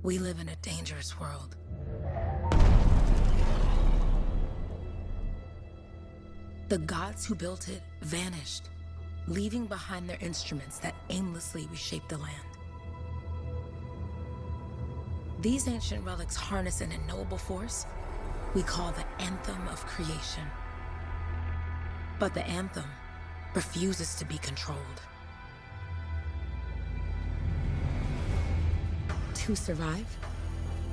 We live in a dangerous world. The gods who built it vanished, leaving behind their instruments that aimlessly reshaped the land. These ancient relics harness an unknowable force we call the Anthem of Creation. But the Anthem refuses to be controlled. To survive,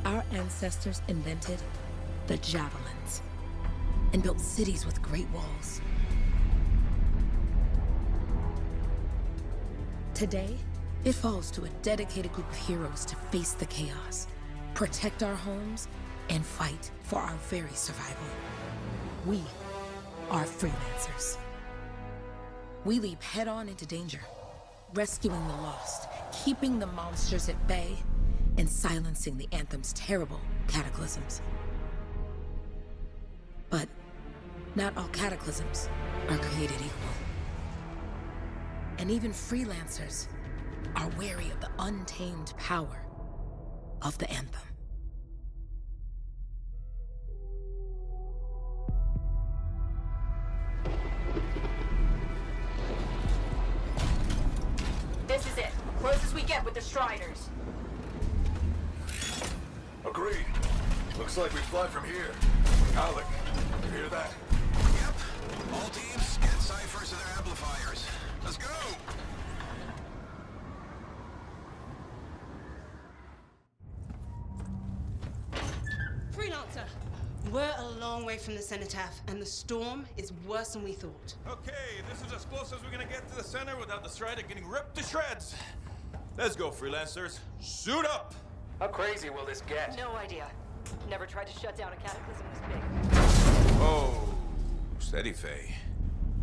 our ancestors invented the javelins and built cities with great walls. Today, it falls to a dedicated group of heroes to face the chaos, protect our homes, and fight for our very survival. We are freelancers. We leap head-on into danger, rescuing the lost, keeping the monsters at bay, and silencing the Anthem's terrible cataclysms. But not all cataclysms are created equal. And even freelancers are wary of the untamed power of the Anthem. This is it. Close as we get with the Striders. Agreed. Looks like we fly from here. Alec, you hear that? Yep. All teams, get ciphers to their amplifiers. Let's go! Freelancer! We're a long way from the cenotaph, and the storm is worse than we thought. Okay, this is as close as we're gonna get to the center without the Strider getting ripped to shreds. Let's go, freelancers. Suit up! How crazy will this get? No idea. Never tried to shut down a cataclysm this big. Oh, steady, Faye.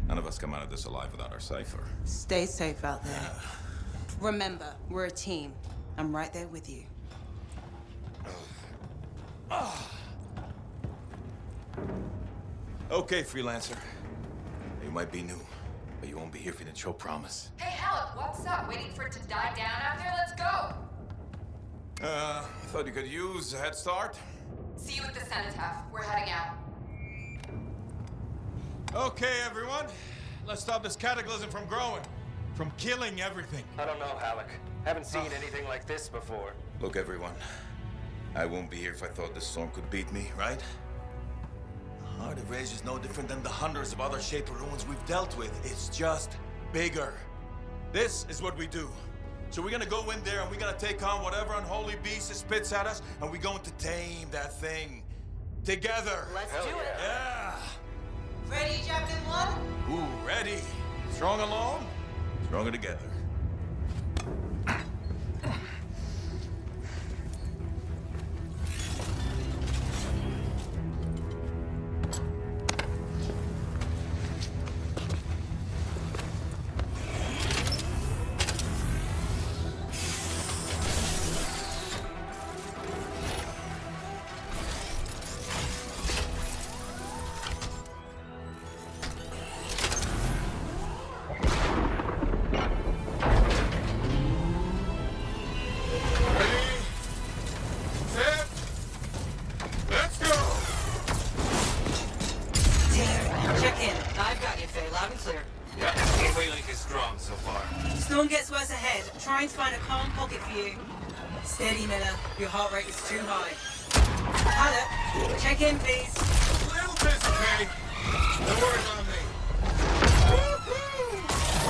None of us come out of this alive without our cipher. Stay safe out there. Remember, we're a team. I'm right there with you. Okay, freelancer. You might be new, but you won't be here if you didn't show promise. Hey, Halleck, what's up? Waiting for it to die down out there? Let's go! I thought you could use a head start. See you at the cenotaph. We're heading out. Okay, everyone. Let's stop this cataclysm from growing, from killing everything. I don't know, Halleck. Haven't seen anything like this before. Look, everyone. I won't be here if I thought this storm could beat me, right? Heart of Rage is no different than the hundreds of other Shaper ruins we've dealt with. It's just bigger. This is what we do. So we're gonna go in there and we're gonna take on whatever unholy beast it spits at us, and we're going to tame that thing. Together. Let's do it. Yeah. Ready, Javelin 1? Ooh, ready. Strong alone, stronger together. Storm gets worse ahead. Trying to find a calm pocket for you. Steady, Miller. Your heart rate is too high. Alec, check in, please. A little busy, Kay. No worries on me.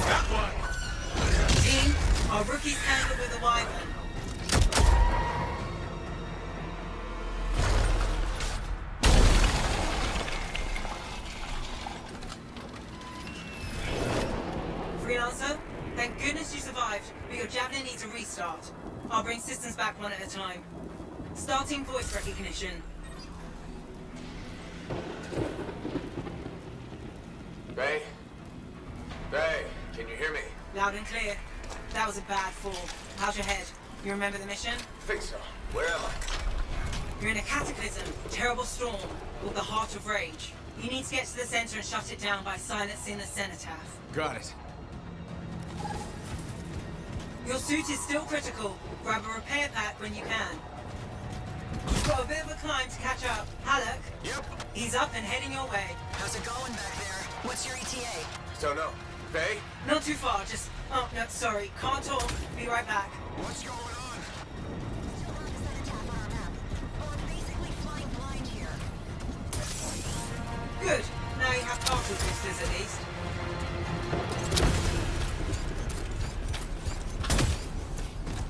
Got one. Team, our rookies handled with a wyvern. Freelancer, thank goodness you survived, but your Javelin needs a restart. I'll bring systems back one at a time. Starting voice recognition. Ray? Ray, can you hear me? Loud and clear. That was a bad fall. How's your head? You remember the mission? Think so. Where am I? You're in a cataclysm, terrible storm, called the Heart of Rage. You need to get to the center and shut it down by silencing the cenotaph. Got it. Your suit is still critical. Grab a repair pack when you can. got a bit of a climb to catch up. Halleck? Yep. He's up and heading your way. How's it going back there? What's your ETA? Don't know. Faye? Not too far, just... Oh, no, sorry. Can't talk. Be right back. What's going on? Good. Now you have partial boosters at least.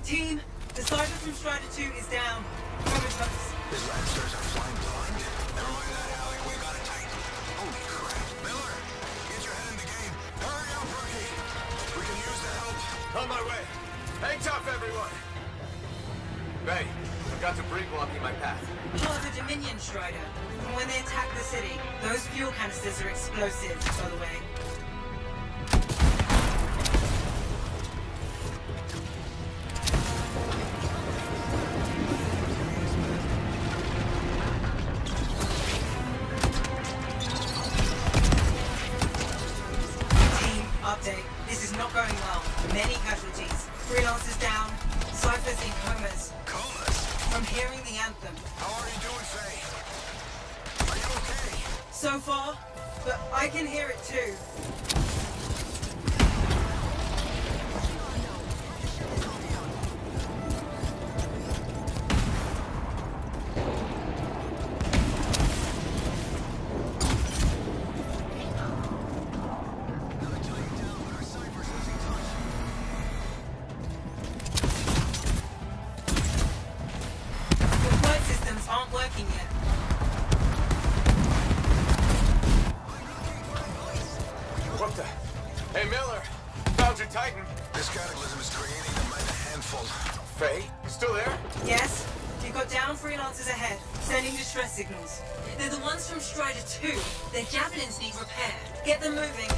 Team, the cipher from Strider 2 is down. Cover trucks. His lancers are flying blind. Never mind that, Allie. We got it tight. Holy crap. Miller, get your head in the game. Hurry up, rookie. We can use the help. On my way. Hang tough, everyone. Faye, I've got debris blocking my path. Part of the Dominion Strider. From when they attack the city. Those fuel canisters are explosive, by the way. Team, update. This is not going well. Many casualties. Freelancers down. Ciphers in comas. Comas? From hearing the anthem. How are you doing, Faye? Are you okay? So far, but I can hear it too. The flight systems aren't working yet. What the? Hey, Miller. Found your Titan. This cataclysm is creating them by the handful. Faye, you still there? Yes, you've got down freelancers ahead, sending distress signals. They're the ones from Strider 2. Their javelins need repair. Get them moving.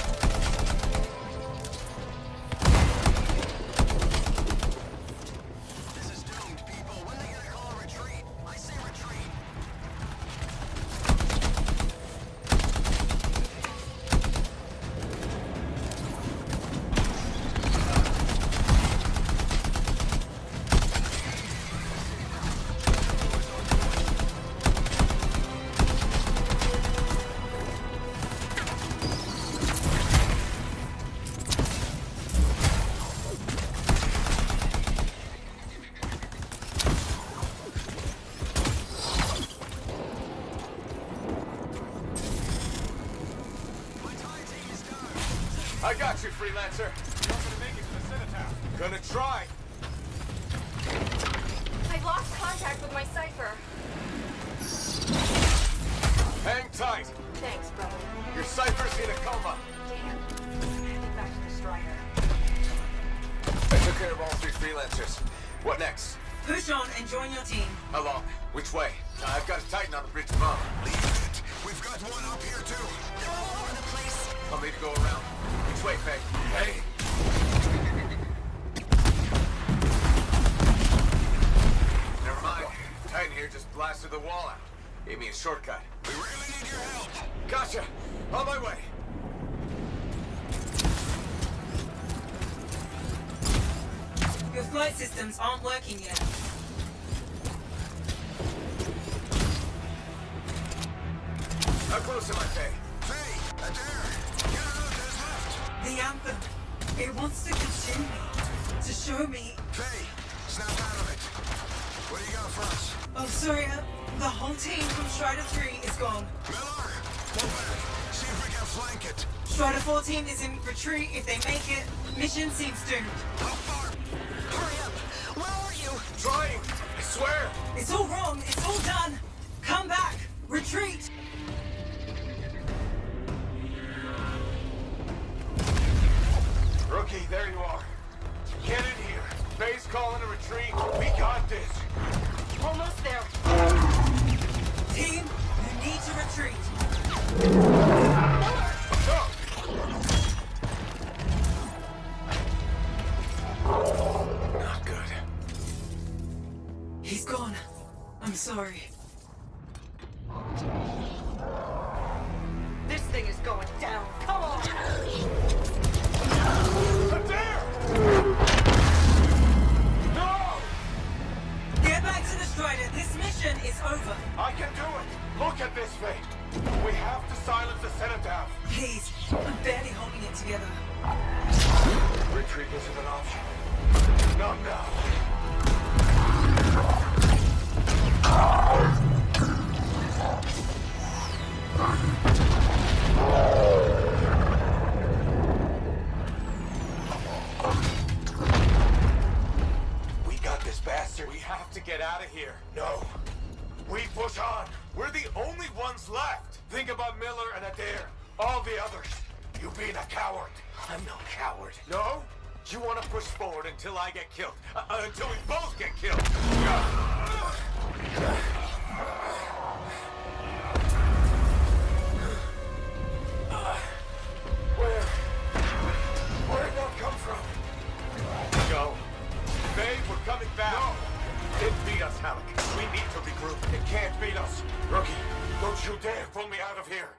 This is doomed, people. When they gonna call a retreat? I say retreat. I got you, Freelancer. You're not gonna make it to the Cenotaph. Gonna try. I lost contact with my cipher. Hang tight. Thanks, brother. Your cipher's in a coma. Damn. Heading back to the Strider. I took care of all three Freelancers. What next? Push on and join your team. How long? Which way? I've got a Titan on the bridge above. Leave it. We've got one up here, too. They're all over the place. I'll need to go around. Which way, Faye? Hey! Never mind. Titan here just blasted the wall out. Gave me a shortcut. We really need your help. Gotcha! On my way! Your flight systems aren't working yet. How close am I, Faye? Faye, Adair, get out of this left. The anthem. It wants to consume me. To show me. Faye, snap out of it. What do you got for us? Oh, sorry. The whole team from Strider 3 is gone. Miller, pull back. See if we can flank it. Strider 14 is in retreat. If they make it, mission seems doomed. How far? Hurry up. Where are you? Trying! I swear! It's all wrong. It's all done. Come back. Retreat. Rookie, there you are. Get in here. Faye's calling a retreat. We got this. Almost there. Team, you need to retreat. Go! Not good. He's gone. I'm sorry. This thing is going down. Come on! Adair! No! Get back to the Strider. This mission is over. bastard! We have to get out of here. No. We push on. We're the only ones left. Think about Miller and Adair. All the others. You being a coward. I'm no coward. No? You want to push forward until I get killed. Until we both get killed. Where'd that come from? Go. Babe, we're coming back. No. It beat us, Halleck. We need to regroup. It can't beat us. Rookie, don't you dare pull me out of here.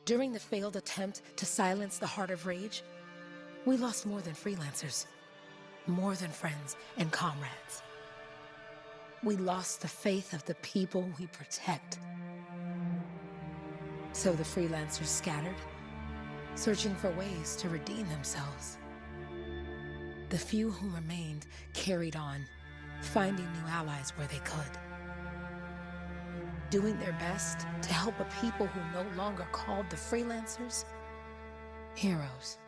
During the failed attempt to silence the Heart of Rage, we lost more than freelancers, more than friends and comrades. We lost the faith of the people we protect. So the freelancers scattered, searching for ways to redeem themselves. The few who remained carried on, finding new allies where they could, doing their best to help a people who no longer called the freelancers heroes.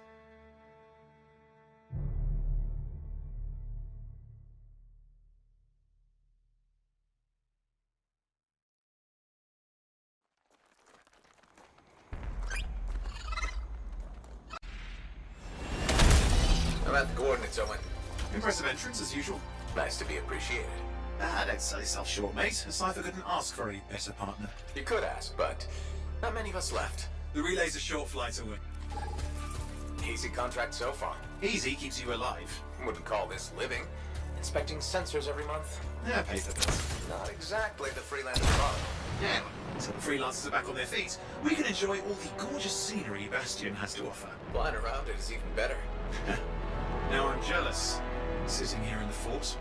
I'm at the coordinates, Owen. Impressive entrance, as usual. Nice to be appreciated. Don't sell yourself short, mate. A cipher couldn't ask for a better partner. You could ask, but not many of us left. The relay's a short flight away. Easy contract so far. Easy keeps you alive. Wouldn't call this living. Inspecting sensors every month. Yeah, paper bills. Not exactly the freelancer product. Yeah, so the freelancers are back on their feet. We can enjoy all the gorgeous scenery Bastion has to offer. Flying around it is even better. Now I'm jealous, sitting here in the fort.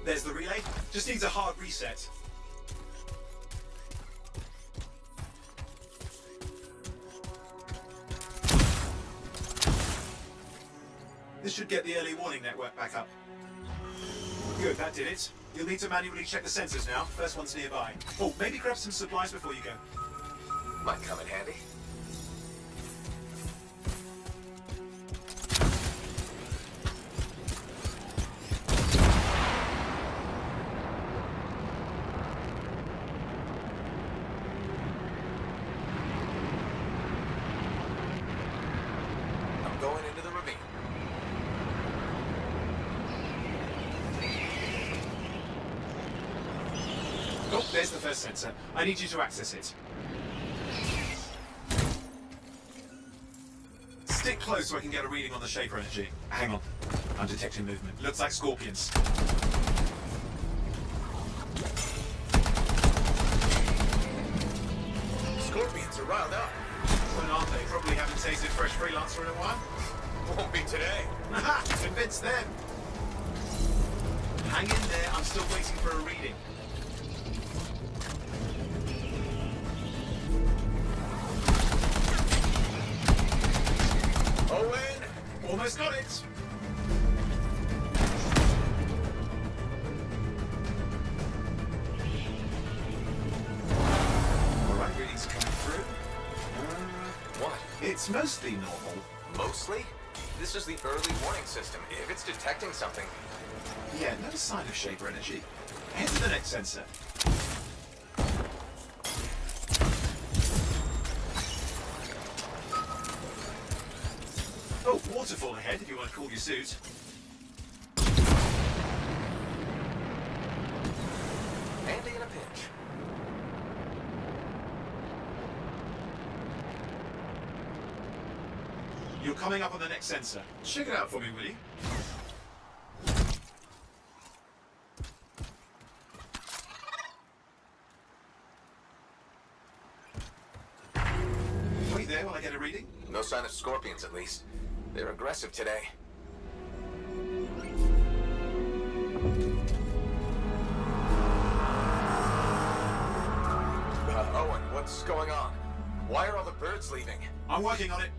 There's the relay. Just needs a hard reset. This should get the early warning network back up. Good, that did it. You'll need to manually check the sensors now. First one's nearby. Oh, maybe grab some supplies before you go. Might come in handy. I'm going into the ravine. Oh, there's the first sensor. I need you to access it. Stick close so I can get a reading on the Shaper energy. Hang on. I'm detecting movement. Looks like scorpions. Scorpions are riled up. When aren't they? Probably haven't tasted fresh freelancer in a while. Won't be today. Aha! Convince them! Hang in there, I'm still waiting for a reading. Owen! Almost got it! Alright, readings are coming through. What? It's mostly normal. Mostly? This is the early warning system. If it's detecting something... Yeah, no sign of Shaper energy. Head to the next sensor. Oh, waterfall ahead if you want to cool your suit. Handy in a pinch. You're coming up on the next sensor. Check it out for me, will you? get a reading? No sign of scorpions, at least. They're aggressive today. Owen, what's going on? Why are all the birds leaving? I'm working on it.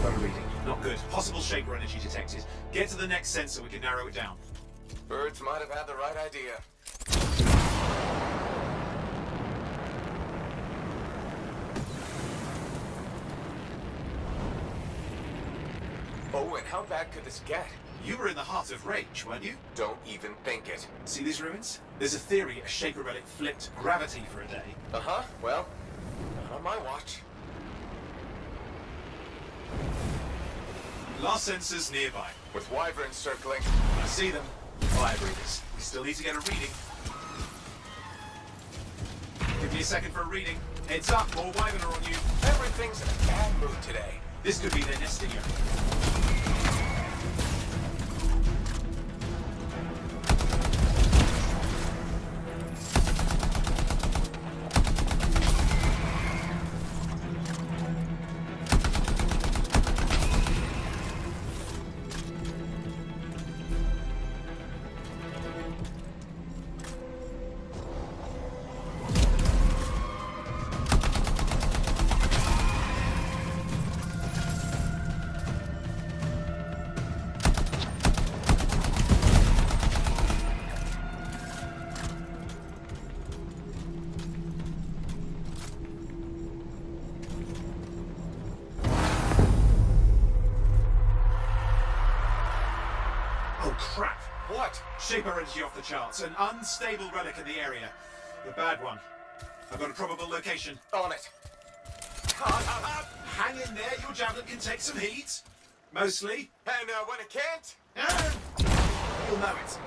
Got a reading. Not good. Possible Shaper energy detected. Get to the next sensor, we can narrow it down. Birds might have had the right idea. Owen, how bad could this get? You were in the heart of Rage, weren't you? Don't even think it. See these ruins? There's a theory a Shaper relic flipped gravity for a day. Uh-huh, well, not on my watch. Last sensors nearby. With wyverns circling. I see them. Fire breathers. We still need to get a reading. Give me a second for a reading. Heads up, more wyvern are on you. Everything's in a bad mood today. This could be their nesting area. Crap! What? Shaper energy off the charts. An unstable relic in the area. The bad one. I've got a probable location. On it. Hang in there, your javelin can take some heat. Mostly. And when it can't? You'll know it.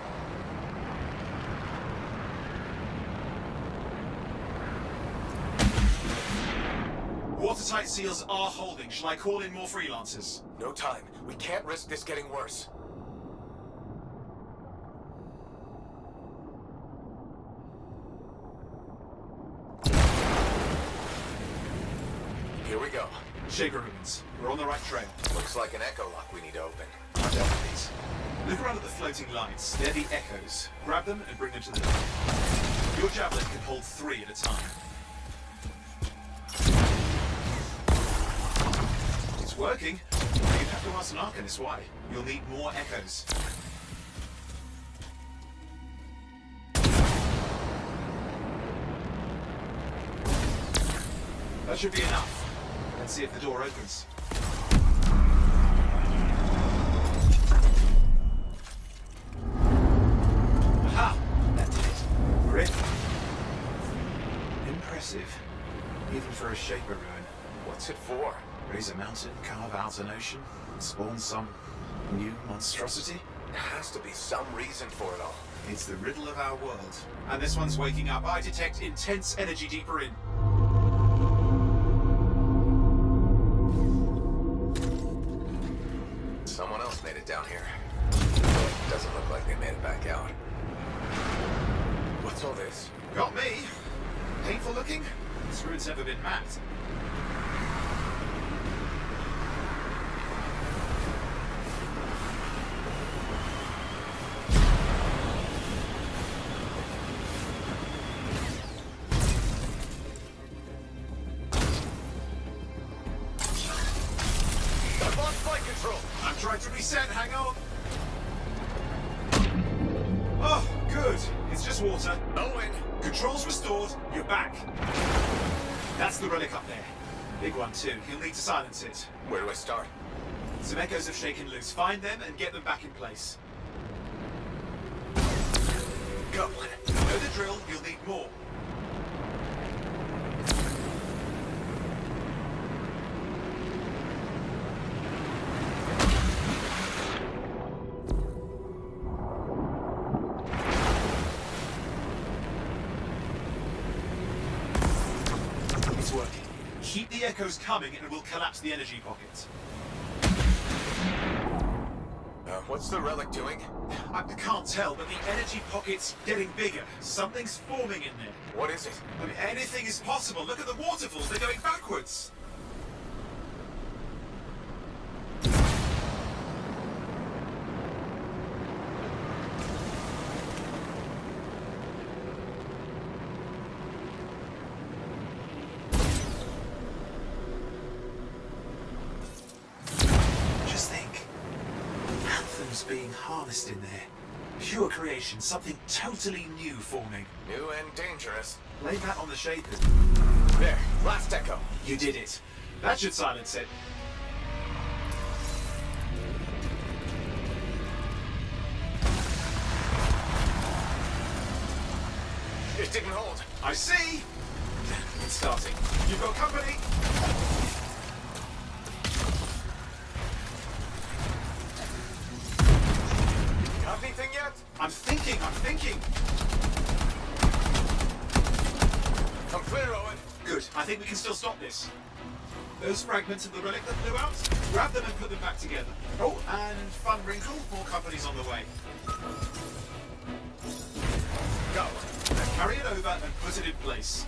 Watertight seals are holding. Shall I call in more freelancers? No time. We can't risk this getting worse. Here we go. Shaper ruins. We're on the right trail. Looks like an echo lock we need to open. Watch out for these. Look around at the floating lights. They're the echoes. Grab them and bring them to the door. Your javelin can hold 3 at a time. It's working. You'd have to ask an Arcanist why. You'll need more echoes. That should be enough. Let's see if the door opens. Aha! That did it. Great. Impressive. Even for a Shaper ruin. What's it for? Raise a mountain, carve out an ocean, spawn some new monstrosity? There has to be some reason for it all. It's the riddle of our world. And this one's waking up. I detect intense energy deeper in. Someone else made it down here. Doesn't look like they made it back out. What's all this? Got me. Painful looking. This ruin's never been mapped. I've lost flight control! I'm trying to reset, hang on. Oh, good. It's just water. Owen! Controls restored, you're back. That's the relic up there. Big one too, you'll need to silence it. Where do I start? Some echoes have shaken loose. Find them and get them back in place. Got one. You know the drill, you'll need more. It's working. Keep the echoes coming and it will collapse the energy pocket. What's the relic doing? I can't tell, but the energy pocket's getting bigger. Something's forming in there. What is it? I mean, anything is possible. Look at the waterfalls. They're going backwards. Just think. Anthem's being harnessed in there. Pure creation, something totally new forming. New and dangerous. Blame that on the Shapers. There, last echo. You did it. That should silence it. It didn't hold. I see! It's starting. You've got company! Got anything yet? I'm thinking! I'm clear, Owen. Good. I think we can still stop this. Those fragments of the relic that flew out, grab them and put them back together. Oh, and fun wrinkle, more company's on the way. Go. Now carry it over and put it in place.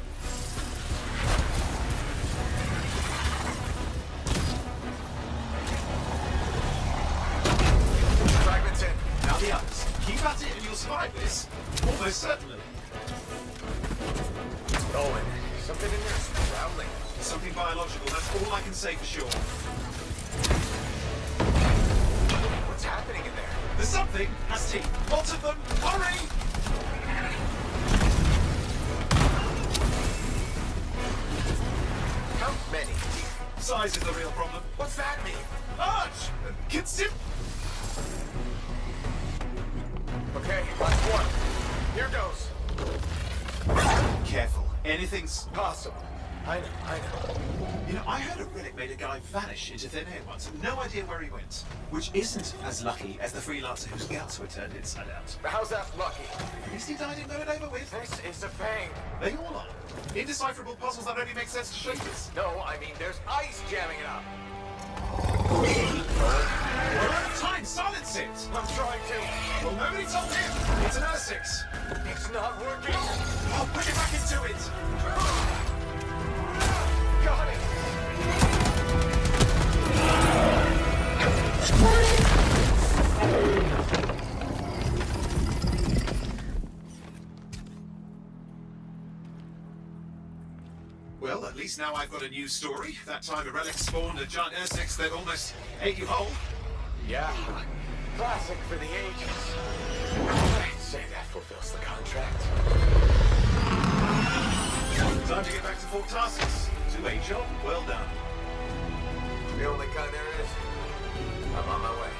Fragments in. Now the others. Keep at it and you'll survive this. Almost certainly. Owen, something in there's growling. Something biological, that's all I can say for sure. What's happening in there? There's something has teeth. Lots of them. Hurry! How many? Size is the real problem. What's that mean? Large! Consider. Okay, last one. Here goes. Careful. Anything's Possible. I know. You know, I heard a relic made a guy vanish into thin air once. No idea where he went. Which isn't as lucky as the freelancer whose guts were turned inside out. How's that lucky? At least he died and got it over with. This is a pain. They all are. Indecipherable puzzles that only make sense to shapers. No, I mean there's ice jamming it up. We're out of time. Silence it. I'm trying to. Well, nobody told him. It's an R6. It's not working. Oh, put it back into it. Got it. Well, at least now I've got a new story. That time a relic spawned a giant R6 that almost ate you whole. Yeah. Classic for the ages. I'd say that fulfills the contract. Time to get back to full tasks. To a job well done. The only kind there is. I'm on my way.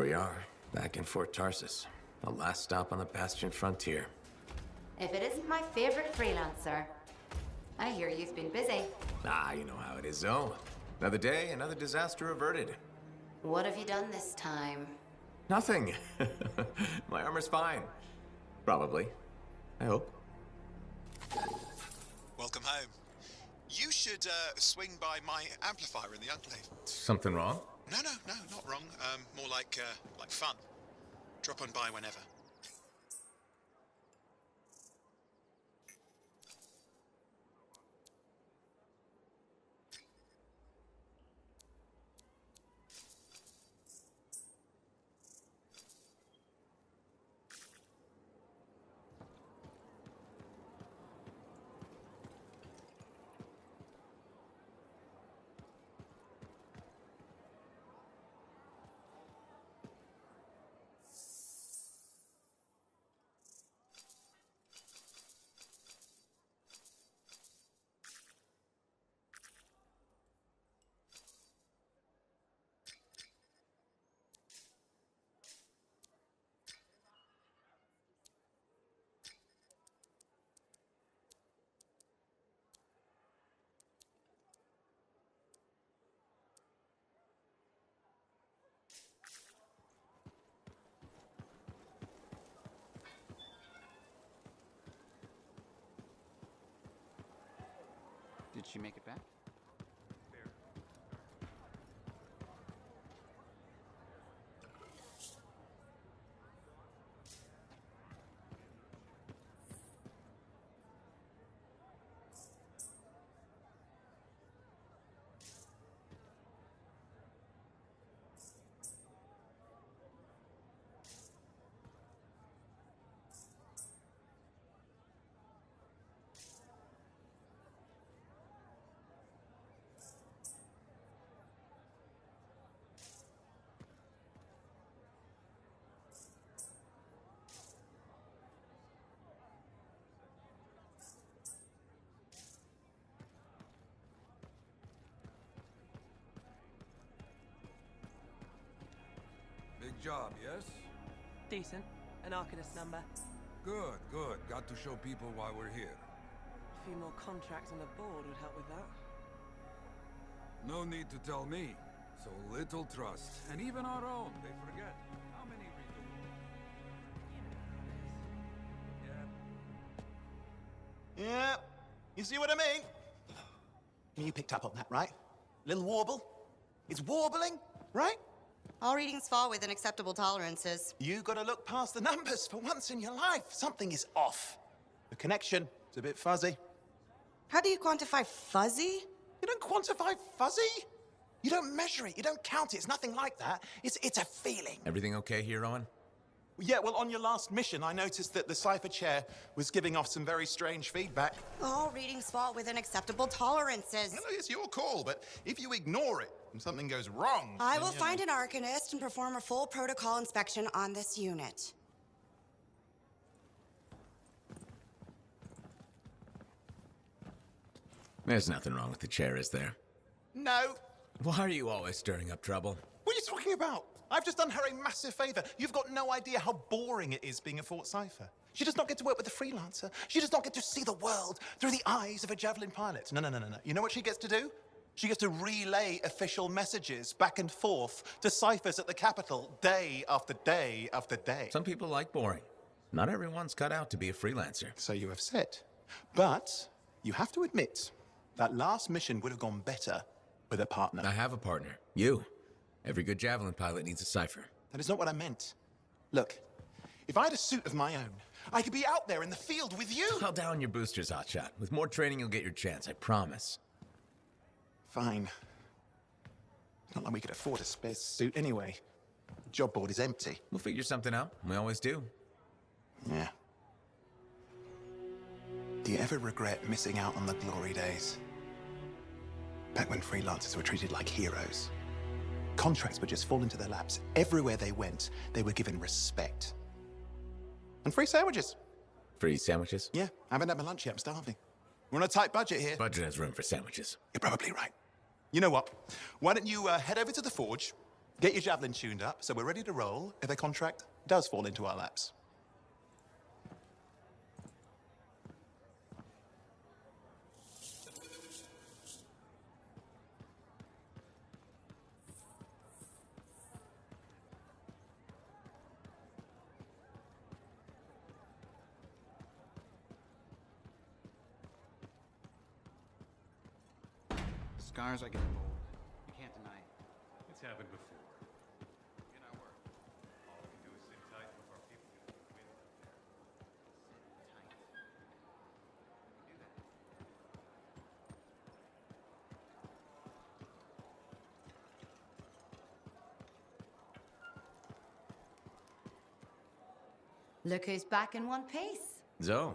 we are, back in Fort Tarsus. The last stop on the Bastion frontier. If it isn't my favorite freelancer. I hear you've been busy. Ah, you know how it is, though. Another day, another disaster averted. What have you done this time? Nothing. My armor's fine. Probably. I hope. Welcome home. You should swing by my amplifier in the Enclave. Something wrong? No, not wrong. More like fun. Drop on by whenever. Did she make it back? Big job, yes? Decent. An Arcanist number. Good, good. Got to show people why we're here. A few more contracts on the board would help with that. No need to tell me. So little trust. And even our own, they forget. How many redo? Yeah, you see what I mean? You picked up on that, right? Little warble? It's warbling, right? All readings fall within acceptable tolerances. You gotta look past the numbers for once in your life. Something is off. The connection is a bit fuzzy. How do you quantify fuzzy? You don't quantify fuzzy. You don't measure it. You don't count it. It's nothing like that. It's a feeling. Everything okay here, Owen? Yeah, well, on your last mission, I noticed that the Cypher Chair was giving off some very strange feedback. All readings fall within acceptable tolerances. Well, it's your call, but if you ignore it and something goes wrong... I will find an Arcanist and perform a full protocol inspection on this unit. There's nothing wrong with the chair, is there? No. Why are you always stirring up trouble? What are you talking about? I've just done her a massive favor. You've got no idea how boring it is being a Fort Cypher. She does not get to work with a freelancer. She does not get to see the world through the eyes of a Javelin pilot. No. You know what she gets to do? She gets to relay official messages back and forth to ciphers at the Capitol day after day after day. Some people like boring. Not everyone's cut out to be a freelancer. So you have said. But you have to admit, that last mission would have gone better with a partner. I have a partner. You. Every good Javelin pilot needs a cipher. That is not what I meant. Look, if I had a suit of my own, I could be out there in the field with you. Call down your boosters, Hotshot. With more training, you'll get your chance, I promise. Fine. Not like we could afford a spare suit anyway. The job board is empty. We'll figure something out. We always do. Yeah. Do you ever regret missing out on the glory days? Back when freelancers were treated like heroes. Contracts would just fall into their laps. Everywhere they went, they were given respect. And free sandwiches. Free sandwiches? Yeah, I haven't had my lunch yet. I'm starving. We're on a tight budget here. Budget has room for sandwiches. You're probably right. You know what? Why don't you head over to the forge, Get your javelin tuned up, so we're ready to roll if a contract does fall into our laps. Scars, I get bold. You can't deny it. It's happened before. In our work, all we can do is sit tight before people get the wind up there. Sit tight. We do that. Look who's back in one piece. Zoe,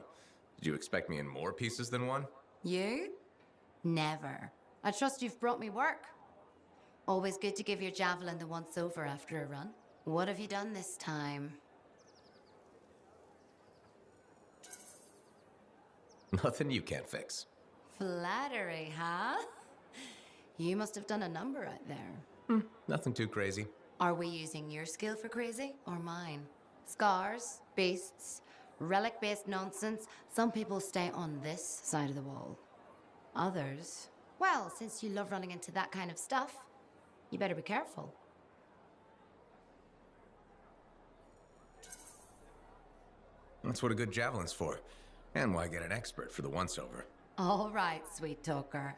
did you expect me in more pieces than one? You? Never. I trust you've brought me work. Always good to give your javelin the once-over after a run. What have you done this time? Nothing you can't fix. Flattery, huh? You must have done a number out there. Nothing too crazy. Are we using your skill for crazy or mine? Scars, beasts, relic-based nonsense. Some people stay on this side of the wall. Others, well, since you love running into that kind of stuff, you better be careful. That's what a good javelin's for. And why get an expert for the once-over? All right, sweet talker.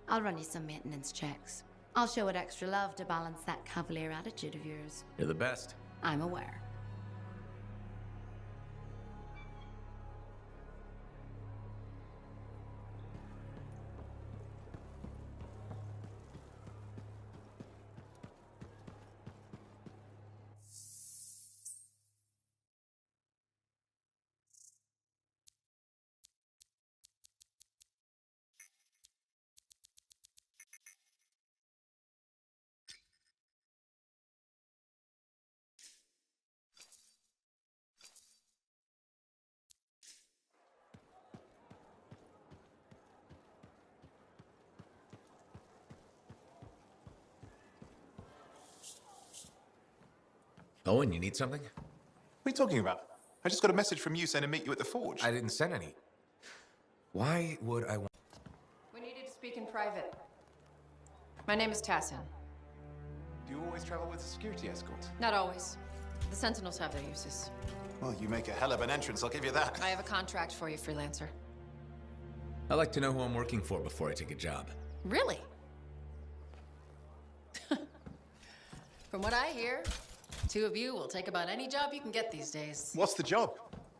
I'll run you some maintenance checks. I'll show it extra love to balance that cavalier attitude of yours. You're the best. I'm aware. Owen, you need something? What are you talking about? I just got a message from you saying to meet you at the forge. I didn't send any. Why would I want... We needed to speak in private. My name is Tassin. Do you always travel with a security escort? Not always. The Sentinels have their uses. Well, you make a hell of an entrance, I'll give you that. I have a contract for you, freelancer. I like to know who I'm working for before I take a job. Really? From what I hear, two of you will take about any job you can get these days. What's the job?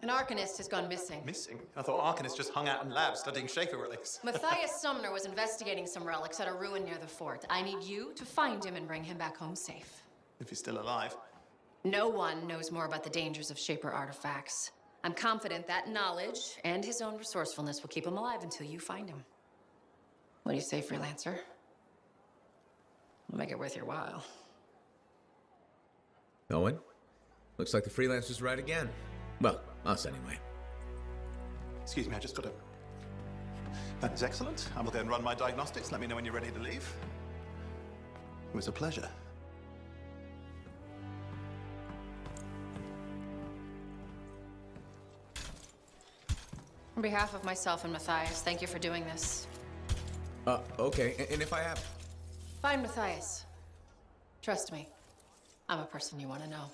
An Arcanist has gone missing. Missing? I thought Arcanists just hung out in labs studying Schaefer relics. Matthias Sumner was investigating some relics at a ruin near the fort. I need you to find him and bring him back home safe. If he's still alive. No one knows more about the dangers of Shaper artifacts. I'm confident that knowledge and his own resourcefulness will keep him alive until you find him. What do you say, freelancer? We'll make it worth your while. Owen, looks like the freelancer's right again. Well, us anyway. Excuse me, I just got to... That is excellent. I will then run my diagnostics. Let me know when you're ready to leave. It was a pleasure. On behalf of myself and Matthias, thank you for doing this. Okay, and if I have... Find Matthias. Trust me, I'm a person you want to know.